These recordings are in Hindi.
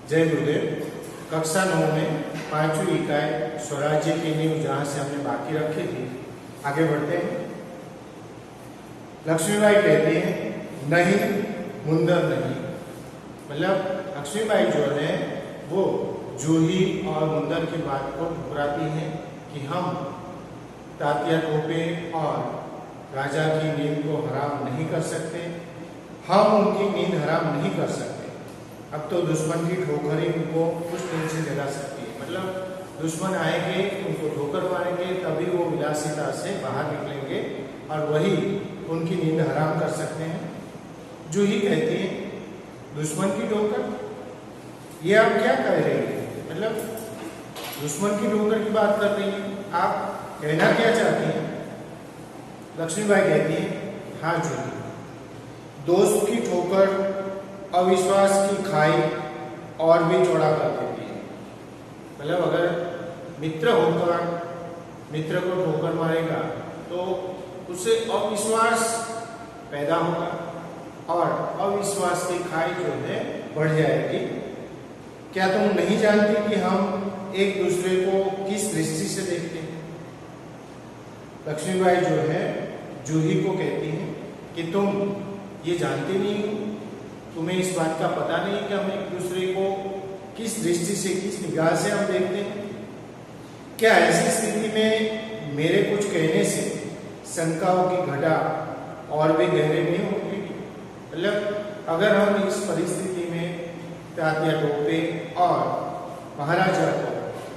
जय गुरुदेव। कक्षा 9 में 5वीं इकाई स्वराज्य की नींव जहाँ से हमने बाकी रखी थी, आगे बढ़ते हैं। लक्ष्मीबाई कहती हैं नहीं मुंदर नहीं, मतलब लक्ष्मीबाई जो है वो जूही और मुंदर की बात को ठुकराती हैं कि हम तात्या टोपे और राजा की नींद को हराम नहीं कर सकते, हम उनकी नींद हराम नहीं कर सकते। अब तो दुश्मन की ठोकर ही उनको कुछ दिन से जगा सकती है, मतलब दुश्मन आएंगे उनको ठोकर मारेंगे तभी वो विलासिता से बाहर निकलेंगे और वही उनकी नींद हराम कर सकते हैं। जूही कहती है दुश्मन की ठोकर, ये आप क्या कह रही हैं? मतलब दुश्मन की ठोकर की बात कर रही हैं, आप कहना क्या चाहती हैं? लक्ष्मीबाई कहती है हाँ जूही, दोस्त की ठोकर अविश्वास की खाई और भी चौड़ा कर देती है। मतलब अगर मित्र होकर मित्र को ठोकर मारेगा तो उससे अविश्वास पैदा होगा और अविश्वास की खाई जो है बढ़ जाएगी। क्या तुम नहीं जानती कि हम एक दूसरे को किस दृष्टि से देखते हैं? लक्ष्मीबाई जो है जूही को कहती है कि तुम ये जानती नहीं हो, तुम्हें इस बात का पता नहीं कि हम एक दूसरे को किस दृष्टि से, किस निगाह से हम देखते हैं। क्या ऐसी स्थिति में मेरे कुछ कहने से शंकाओं की घटा और भी गहरे नहीं होगी? मतलब अगर हम इस परिस्थिति में तात्या टोपे और महाराजा को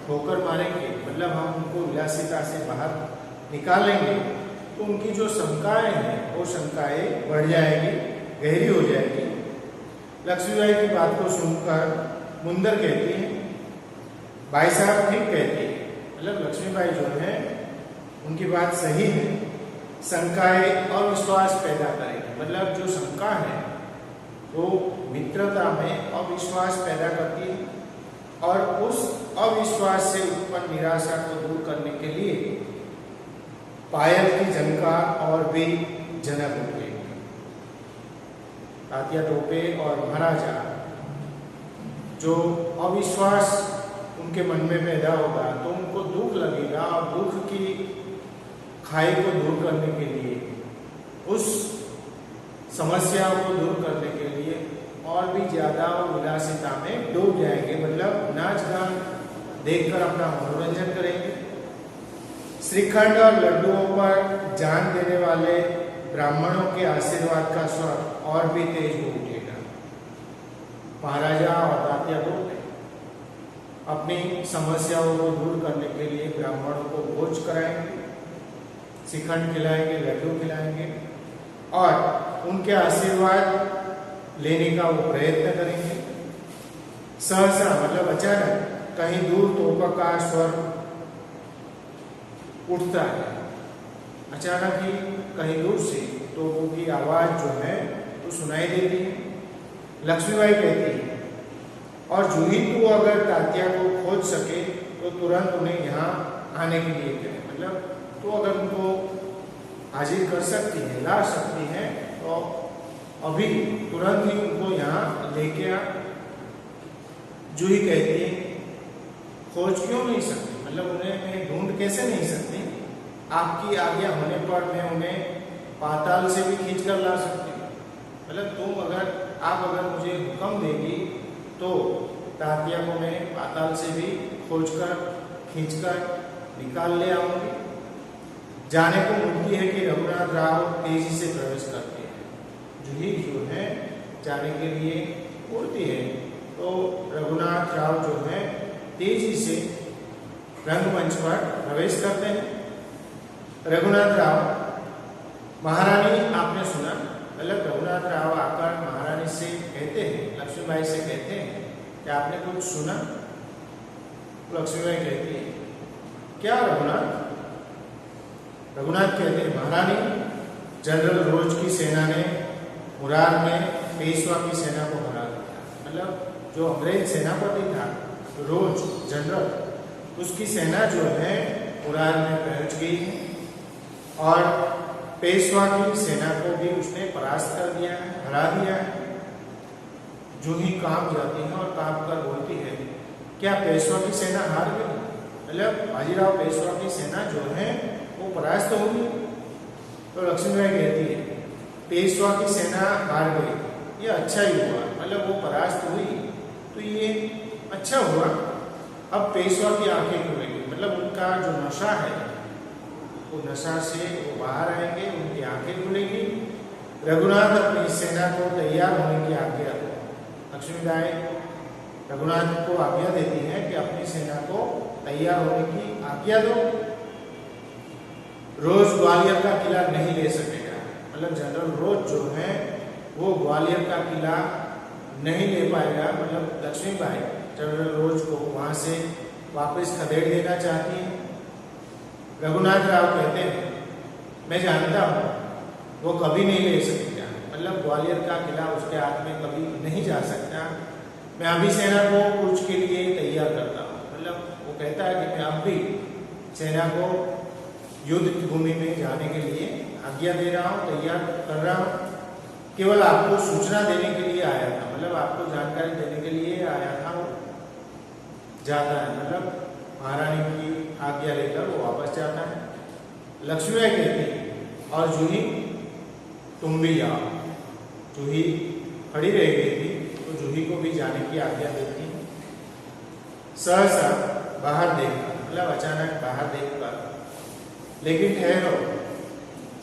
ठोकर मारेंगे, मतलब हम उनको विलासिता से बाहर निकालेंगे, तो उनकी जो शंकाएं हैं वो शंकाएं बढ़ जाएगी, गहरी हो जाएगी। लक्ष्मीबाई की बात को सुनकर मुंदर कहती है भाई साहब ठीक कहती है, मतलब लक्ष्मीबाई जो है उनकी बात सही है। शंकाएं अविश्वास पैदा करेगी, मतलब जो शंका है वो मित्रता में अविश्वास पैदा करती है और उस अविश्वास से उत्पन्न निराशा को दूर करने के लिए पायल की झनकार और भी जनक उठेगी। तात्या टोपे और महाराजा जो अविश्वास उनके मन में पैदा होगा तो उनको दुख लगेगा और दुख की खाई को दूर करने के लिए, उस समस्या को दूर करने के लिए और भी ज्यादा विलासिता में डूब जाएंगे, मतलब नाच गान देखकर अपना मनोरंजन करेंगे। श्रीखंड और लड्डुओं पर जान देने वाले ब्राह्मणों के आशीर्वाद का स्वर और भी तेज हो उठेगा। महाराजा और तात्या टोपे अपनी समस्याओं को दूर करने के लिए ब्राह्मणों को भोज कराएंगे, श्रीखंड खिलाएंगे, लड्डू खिलाएंगे और उनके आशीर्वाद लेने का वो प्रयत्न करेंगे। सहसा मतलब अचानक कहीं दूर तोपा का स्वर उठता है, अचानक ही कहीं दूर से तोपों की आवाज जो है तो सुनाई देती है। लक्ष्मीबाई कहती है और जूही तो अगर तात्या को खोज सके तो तुरंत उन्हें यहाँ आने के लिए कहे, मतलब तो अगर उनको हाजिर कर सकती है, ला सकती है तो अभी तुरंत ही उनको यहाँ लेके आ। जूही कहती है खोज क्यों नहीं सकती, मतलब उन्हें मैं ढूंढ कैसे नहीं सकती? आपकी आज्ञा होने पर मैं उन्हें पाताल से भी खींच कर ला सकती हूँ। मतलब आप अगर मुझे हुक्म देगी तो तात्या को मैं पाताल से भी खोजकर खींचकर निकाल ले आऊंगी। जाने को मिलती है कि रघुनाथ राव तेजी से प्रवेश करते हैं। जूही जो है जाने के लिए उड़ती है तो रघुनाथ राव जो है तेजी से रंगमंच पर प्रवेश करते हैं। रघुनाथ राव, महारानी आपने सुना, मतलब रघुनाथ राव आकर महारानी से कहते हैं, लक्ष्मीबाई से कहते हैं कि आपने कुछ सुना? लक्ष्मीबाई कहती है क्या रघुनाथ? रघुनाथ कहते हैं महारानी, जनरल रोज की सेना ने मुरार में पेशवा की सेना को हरा दिया। मतलब जो अंग्रेज सेनापति था रोज जनरल, उसकी सेना जो है मुरार में पहुंच गई है और पेशवा की सेना को भी उसने परास्त कर दिया है, हरा दिया है। जूही कांप जाती है और कांप कर बोलती है, क्या पेशवा की सेना हार गई? मतलब बाजीराव पेशवा की सेना जो है वो परास्त होगी। तो लक्ष्मीबाई कहती है, पेशवा की सेना हार गई, ये अच्छा ही हुआ, मतलब वो परास्त हुई तो ये अच्छा हुआ। अब पेशवा की आंखें खुलेंगी, मतलब उनका जो नशा है वो नशा से वो बाहर आएंगे, उनकी आंखें खुलेंगी। रघुनाथ अपनी सेना को तैयार होने की आज्ञा दो। लक्ष्मीबाई रघुनाथ को आज्ञा देती है कि अपनी सेना को तैयार होने की आज्ञा दो। रोज ग्वालियर का किला नहीं ले सकेगा, मतलब जनरल रोज जो है वो ग्वालियर का किला नहीं ले पाएगा। मतलब लक्ष्मीबाई जनरल रोज को वहां से वापस खदेड़ देना चाहती है। रघुनाथ राव कहते हैं, मैं जानता हूँ वो कभी नहीं ले सकेगा, मतलब ग्वालियर का किला उसके हाथ में कभी नहीं जा सकता। मैं अभी सेना को कूच के लिए तैयार करता हूँ, मतलब वो कहता है कि मैं अब भी सेना को युद्ध भूमि में जाने के लिए आज्ञा दे रहा हूँ, तैयार कर रहा हूँ। केवल आपको सूचना देने के लिए आया था, मतलब आपको जानकारी देने के लिए आया था। वो जाता है, मतलब महारानी की आज्ञा लेकर वो वापस जाता है। लक्ष्मीबाई कहती है, और जूही तुम भी जाओ। जूही खड़ी रह गई थी तो जूही को भी जाने की आज्ञा देती है। सहसा बाहर देखकर, मतलब अचानक बाहर देखकर, लेकिन ठहरो,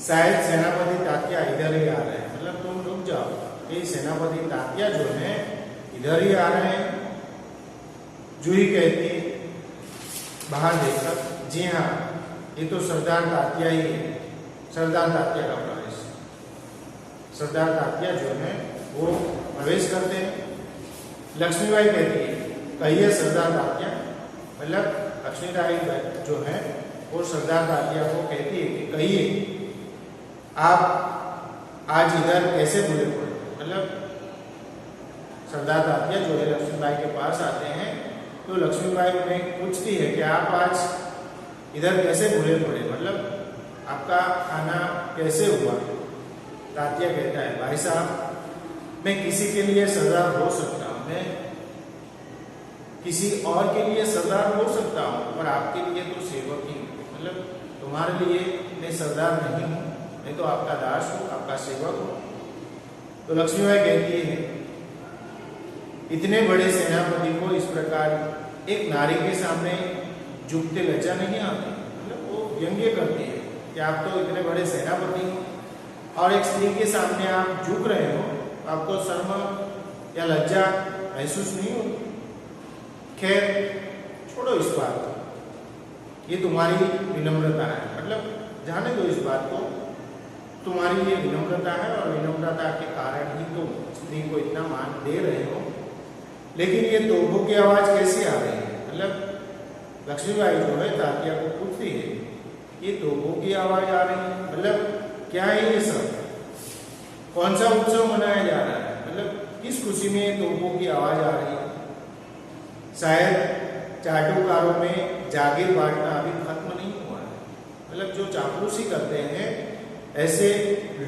शायद सेनापति तात्या इधर ही आ रहे हैं, मतलब तुम रुक जाओ, ये सेनापति तात्या जो है इधर ही आ रहे हैं। जूही कहती है बाहर देखकर, जी हाँ ये तो सरदार तात्या ही है। सरदार तात्या का प्रवेश, सरदार तात्या जो है वो प्रवेश करते हैं। लक्ष्मीबाई कहती है, कहिए सरदार तात्या, मतलब लक्ष्मीबाई जो है वो सरदार तात्या को कहती है कि कहिए आप आज इधर कैसे भूले पड़े। मतलब सरदार तात्या जो है लक्ष्मीबाई के पास आते हैं तो लक्ष्मीबाई उन्हें पूछती है कि आप आज इधर कैसे भूले पड़े, मतलब आपका आना कैसे हुआ। तात्या कहता है, भाई साहब मैं किसी के लिए सरदार हो सकता हूँ, मैं किसी और के लिए सरदार हो सकता हूँ, पर आपके लिए तो सेवक ही हूँ, मतलब तुम्हारे लिए मैं सरदार नहीं हूँ, मैं तो आपका दास हूँ, आपका सेवक हूँ। तो लक्ष्मीबाई कहती है, इतने बड़े सेनापति को इस प्रकार एक नारी के सामने झुकते लज्जा नहीं आती, मतलब वो व्यंग्य करती है कि आप तो इतने बड़े सेनापति हो और एक स्त्री के सामने आप झुक रहे हो, आपको शर्म या लज्जा महसूस नहीं होती। खैर छोड़ो इस बात को, ये तुम्हारी विनम्रता है, मतलब जाने दो इस बात को, तुम्हारी ये विनम्रता है और विनम्रता के कारण ही तुम स्त्री को इतना मान दे रहे हो। लेकिन ये तोपों की आवाज कैसी आ रही है, मतलब लक्ष्मीबाई जो है तात्या को पूछती है, ये तोपों की आवाज आ रही है, मतलब क्या है ये सब, कौन सा उत्सव मनाया जा रहा है, मतलब किस खुशी में तोपों की आवाज आ रही है। शायद चाटुकारों में जागीर बांटना अभी खत्म नहीं हुआ है, मतलब जो चापलूसी करते हैं ऐसे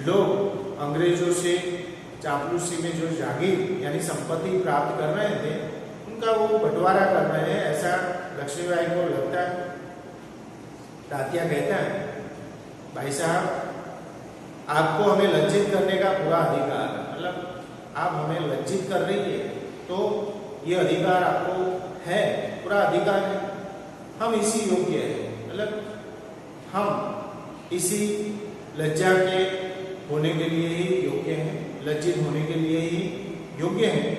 लोग अंग्रेजों से चापलूसी में जो जागीर यानी संपत्ति प्राप्त कर रहे थे उनका वो बंटवारा कर रहे हैं, ऐसा लक्ष्मीबाई को लगता है। तात्या कहता है, भाई साहब आपको हमें लज्जित करने का पूरा अधिकार है, मतलब आप हमें लज्जित कर रही है तो ये अधिकार आपको है, पूरा अधिकार है, हम इसी योग्य हैं, मतलब हम इसी लज्जा के होने के लिए ही योग्य हैं, लज्जित होने के लिए ही योग्य हैं।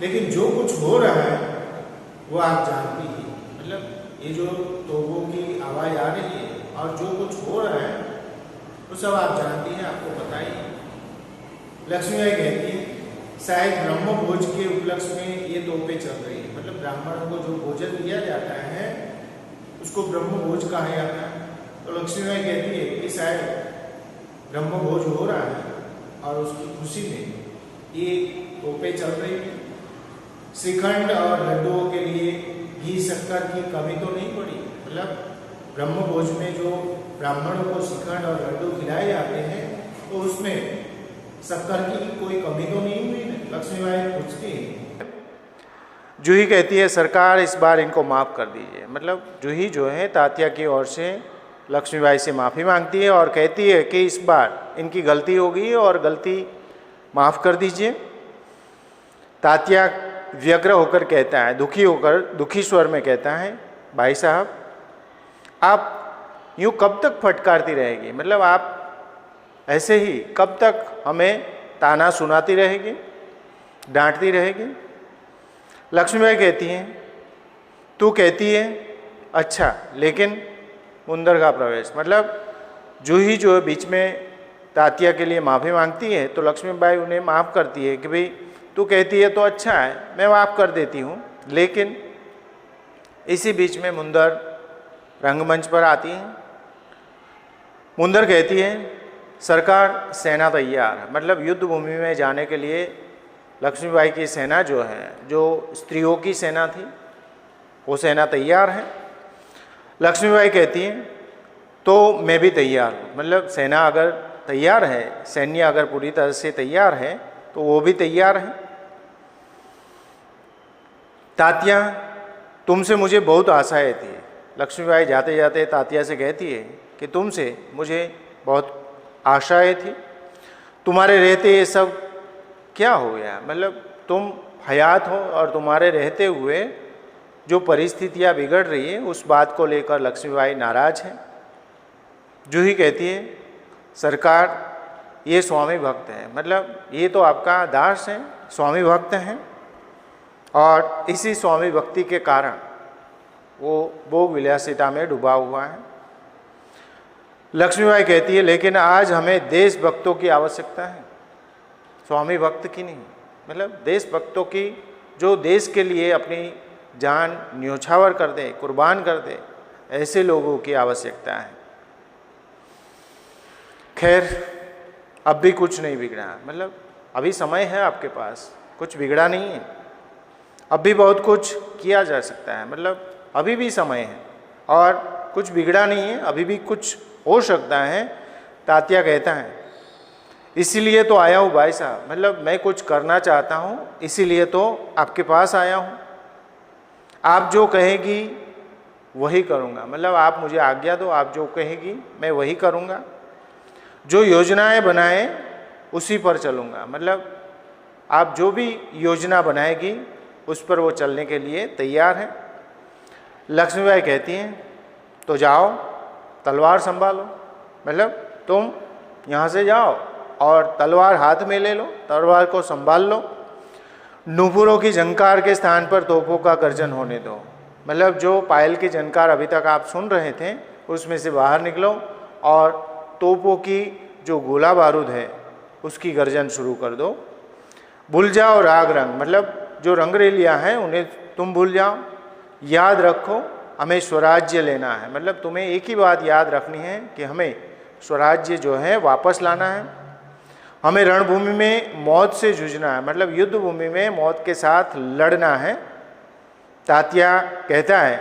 लेकिन जो कुछ हो रहा है वो आप जानती ही, मतलब ये जो तोपों की आवाज आ रही है और जो कुछ हो रहा है वो सब आप जानती हैं, आपको पता ही है। लक्ष्मीबाई कहती है, शायद ब्रह्म भोज के उपलक्ष्य में ये तोपें चल रही है, मतलब ब्राह्मणों को जो भोजन दिया जाता है उसको ब्रह्म भोज कहा जाता है। तो लक्ष्मीबाई कहती है कि शायद ब्रह्म भोज हो रहा है और उसकी खुशी में ये तोपें चल रही है। श्रीखंड और लड्डुओं के लिए घी शक्कर की कमी तो नहीं पड़ी, मतलब ब्रह्म भोज में जो ब्राह्मणों को श्रीखंड और लड्डू खिलाए जाते हैं तो उसमें शक्कर की कोई कमी तो नहीं हुई ना। लक्ष्मीबाई पूछती है, जूही कहती है सरकार इस बार इनको माफ़ कर दीजिए। मतलब जूही जो है तात्या की ओर से लक्ष्मीबाई से माफ़ी मांगती है और कहती है कि इस बार इनकी गलती हो गई और गलती माफ़ कर दीजिए। तात्या व्यग्र होकर कहता है, दुखी स्वर में कहता है, भाई साहब आप यूँ कब तक फटकारती रहेगी? मतलब आप ऐसे ही कब तक हमें ताना सुनाती रहेगी, डांटती रहेगी? लक्ष्मीबाई कहती हैं, तू कहती है अच्छा, लेकिन मुंदर का प्रवेश। मतलब जूही जो बीच में तात्या के लिए माफ़ी मांगती है तो लक्ष्मीबाई उन्हें माफ़ करती है कि भाई तू कहती है तो अच्छा है, मैं माफ़ कर देती हूँ। लेकिन इसी बीच में मुंदर रंगमंच पर आती है। मुंदर कहती है सरकार सेना तैयार है। मतलब युद्ध भूमि में जाने के लिए लक्ष्मीबाई की सेना जो है, जो स्त्रियों की सेना थी, वो सेना तैयार है। लक्ष्मीबाई कहती है तो मैं भी तैयार हूँ। मतलब सेना अगर तैयार है, सैन्य अगर पूरी तरह से तैयार है तो वो भी तैयार है। तात्या तुमसे मुझे बहुत आशाएं थी। लक्ष्मीबाई जाते जाते तात्या से कहती है कि तुमसे मुझे बहुत आशाएं थी, तुम्हारे रहते ये सब क्या हो गया? मतलब तुम हयात हो और तुम्हारे रहते हुए जो परिस्थितियां बिगड़ रही है उस बात को लेकर लक्ष्मीबाई नाराज है। जूही कहती है सरकार ये स्वामी भक्त हैं। मतलब ये तो आपका दास है, स्वामी भक्त हैं और इसी स्वामी भक्ति के कारण वो भोग विलासिता में डूबा हुआ है। लक्ष्मीबाई कहती है लेकिन आज हमें देशभक्तों की आवश्यकता है, स्वामी भक्त की नहीं। मतलब देशभक्तों की, जो देश के लिए अपनी जान न्योछावर कर दे, कुर्बान कर दे, ऐसे लोगों की आवश्यकता है। खैर अब भी कुछ नहीं बिगड़ा। मतलब अभी समय है आपके पास, कुछ बिगड़ा नहीं है, अब भी बहुत कुछ किया जा सकता है। मतलब अभी भी समय है और कुछ बिगड़ा नहीं है, अभी भी कुछ हो सकता है। तात्या कहता है इसीलिए तो आया हूँ भाई साहब। मतलब मैं कुछ करना चाहता हूँ, इसीलिए तो आपके पास आया हूँ। आप जो कहेगी वही करूँगा। मतलब आप मुझे आज्ञा दो, आप जो कहेगी मैं वही करूँगा, जो योजनाएं बनाए उसी पर चलूँगा। मतलब आप जो भी योजना बनाएगी उस पर वो चलने के लिए तैयार है। लक्ष्मीबाई कहती हैं तो जाओ तलवार संभालो। मतलब तुम यहाँ से जाओ और तलवार हाथ में ले लो, तलवार को संभाल लो। नूपुरों की झंकार के स्थान पर तोपों का गर्जन होने दो। मतलब जो पायल की झंकार अभी तक आप सुन रहे थे उसमें से बाहर निकलो और तोपों की जो गोला बारूद है उसकी गर्जन शुरू कर दो। भूल जाओ राग रंग। मतलब जो रंगरेलियाँ हैं उन्हें तुम भूल जाओ। याद रखो हमें स्वराज्य लेना है। मतलब तुम्हें एक ही बात याद रखनी है कि हमें स्वराज्य जो है वापस लाना है। हमें रणभूमि में मौत से जूझना है। मतलब युद्ध भूमि में मौत के साथ लड़ना है। तात्या कहता है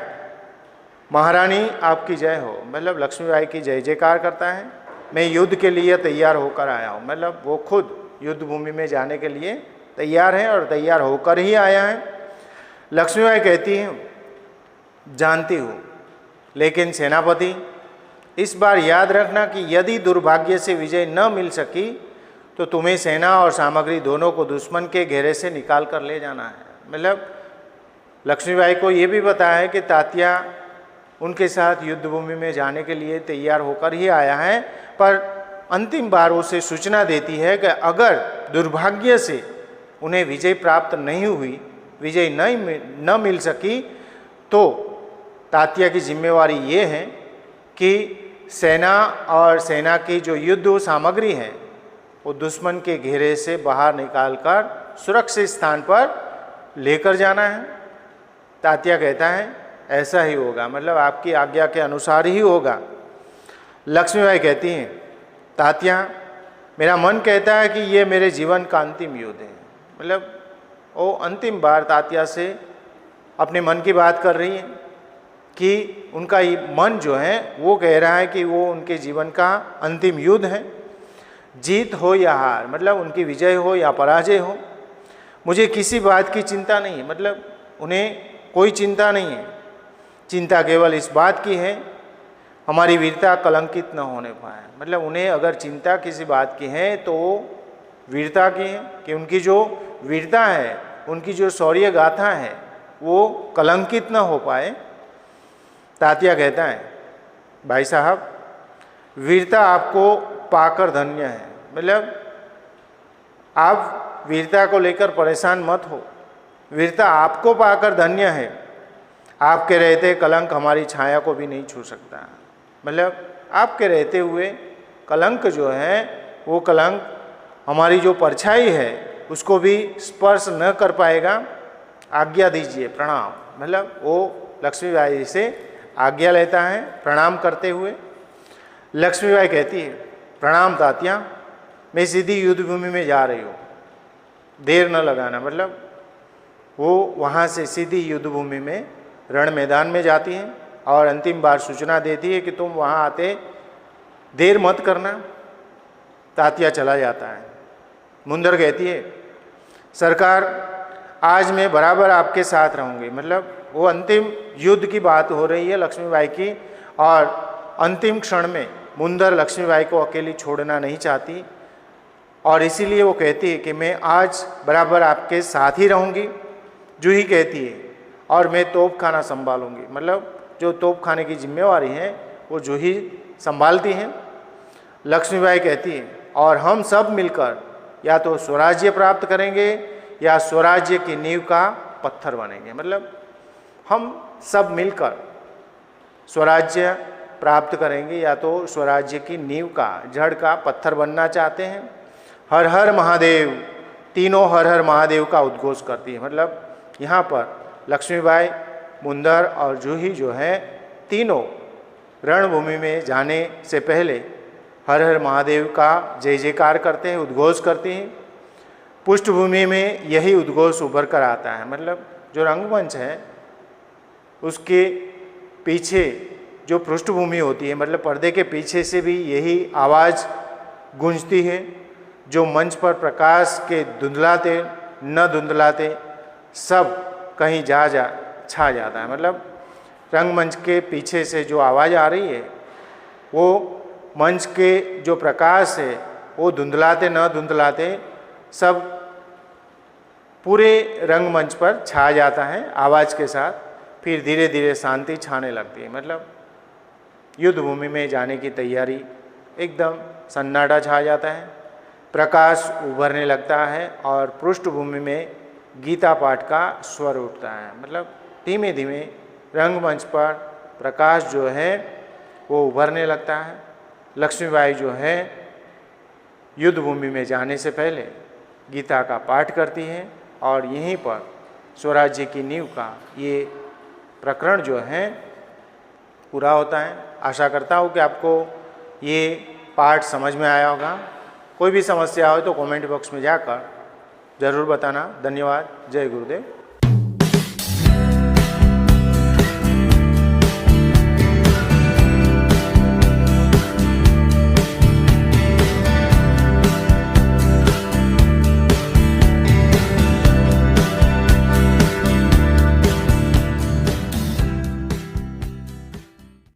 महारानी आपकी जय हो। मतलब लक्ष्मीबाई की जय जयकार करता है। मैं युद्ध के लिए तैयार होकर आया हूँ। मतलब वो खुद युद्ध भूमि में जाने के लिए तैयार है और तैयार होकर ही आया है। लक्ष्मीबाई कहती है जानती हूँ, लेकिन सेनापति इस बार याद रखना कि यदि दुर्भाग्य से विजय न मिल सकी तो तुम्हें सेना और सामग्री दोनों को दुश्मन के घेरे से निकाल कर ले जाना है। मतलब लक्ष्मीबाई को ये भी पता है कि तात्या उनके साथ युद्ध भूमि में जाने के लिए तैयार होकर ही आया है, पर अंतिम बार उसे सूचना देती है कि अगर दुर्भाग्य से उन्हें विजय प्राप्त नहीं हुई, विजय न मिल सकी, तो तात्या की जिम्मेवारी ये है कि सेना और सेना की जो युद्ध सामग्री है वो दुश्मन के घेरे से बाहर निकालकर सुरक्षित स्थान पर लेकर जाना है। तात्या कहता है ऐसा ही होगा। मतलब आपकी आज्ञा के अनुसार ही होगा। लक्ष्मीबाई कहती हैं तात्या मेरा मन कहता है कि ये मेरे जीवन का अंतिम युद्ध है। मतलब वो अंतिम बार तात्या से अपने मन की बात कर रही है कि उनका मन जो है वो कह रहा है कि वो उनके जीवन का अंतिम युद्ध है। जीत हो या हार, मतलब उनकी विजय हो या पराजय हो, मुझे किसी बात की चिंता नहीं है, मतलब उन्हें कोई चिंता नहीं है। चिंता केवल इस बात की है हमारी वीरता कलंकित न होने पाए। मतलब उन्हें अगर चिंता किसी बात की है तो वो वीरता की है कि उनकी जो वीरता है, उनकी जो शौर्य गाथा है वो कलंकित न हो पाए। तात्या कहता है, भाई साहब वीरता आपको पाकर धन्य है। मतलब आप वीरता को लेकर परेशान मत हो, वीरता आपको पाकर धन्य है। आपके रहते कलंक हमारी छाया को भी नहीं छू सकता। मतलब आपके रहते हुए कलंक जो है वो कलंक हमारी जो परछाई है उसको भी स्पर्श न कर पाएगा। आज्ञा दीजिए, प्रणाम। मतलब वो लक्ष्मीबाई से आज्ञा लेता है प्रणाम करते हुए। लक्ष्मीबाई कहती है, प्रणाम तात्या, मैं सीधी युद्ध भूमि में जा रही हूँ, देर न लगाना। मतलब वो वहाँ से सीधी युद्ध भूमि में रण मैदान में जाती हैं और अंतिम बार सूचना देती है कि तुम वहाँ आते देर मत करना। तात्या चला जाता है। मुंदर कहती है, सरकार आज मैं बराबर आपके साथ रहूँगी। मतलब वो अंतिम युद्ध की बात हो रही है लक्ष्मीबाई की, और अंतिम क्षण में मुंदर लक्ष्मीबाई को अकेली छोड़ना नहीं चाहती और इसीलिए वो कहती है कि मैं आज बराबर आपके साथ ही रहूँगी। जूही कहती है, और मैं तोप खाना संभालूंगी। मतलब जो तोप खाने की जिम्मेवारी है वो जूही संभालती हैं। लक्ष्मीबाई कहती है, और हम सब मिलकर या तो स्वराज्य प्राप्त करेंगे या स्वराज्य की नींव का पत्थर बनेंगे। मतलब हम सब मिलकर स्वराज्य प्राप्त करेंगे या तो स्वराज्य की नींव का, जड़ का पत्थर बनना चाहते हैं। हर हर महादेव, तीनों हर हर महादेव का उद्घोष करती है। मतलब यहाँ पर लक्ष्मीबाई, मुंदर और जूही जो है तीनों रणभूमि में जाने से पहले हर हर महादेव का जय जयकार करते हैं, उद्घोष करती हैं। पृष्ठभूमि में यही उद्घोष उभर कर आता है। मतलब जो रंगमंच है उसके पीछे जो पृष्ठभूमि होती है, मतलब पर्दे के पीछे से भी यही आवाज़ गूंजती है। जो मंच पर प्रकाश के धुंधलाते न धुंधलाते सब कहीं जा छा जाता है। मतलब रंगमंच के पीछे से जो आवाज़ आ रही है वो मंच के जो प्रकाश है वो धुंधलाते न धुंधलाते सब पूरे रंगमंच पर छा जाता है आवाज़ के साथ। फिर धीरे धीरे शांति छाने लगती है। मतलब युद्ध भूमि में जाने की तैयारी, एकदम सन्नाटा छा जाता है, प्रकाश उभरने लगता है और पृष्ठभूमि में गीता पाठ का स्वर उठता है। मतलब धीमे धीमे रंगमंच पर प्रकाश जो है वो उभरने लगता है। लक्ष्मीबाई जो है युद्ध भूमि में जाने से पहले गीता का पाठ करती हैं और यहीं पर स्वराज्य की नींव का ये प्रकरण जो है पूरा होता है। आशा करता हूँ कि आपको ये पाठ समझ में आया होगा। कोई भी समस्या हो तो कमेंट बॉक्स में जाकर ज़रूर बताना। धन्यवाद। जय गुरुदेव।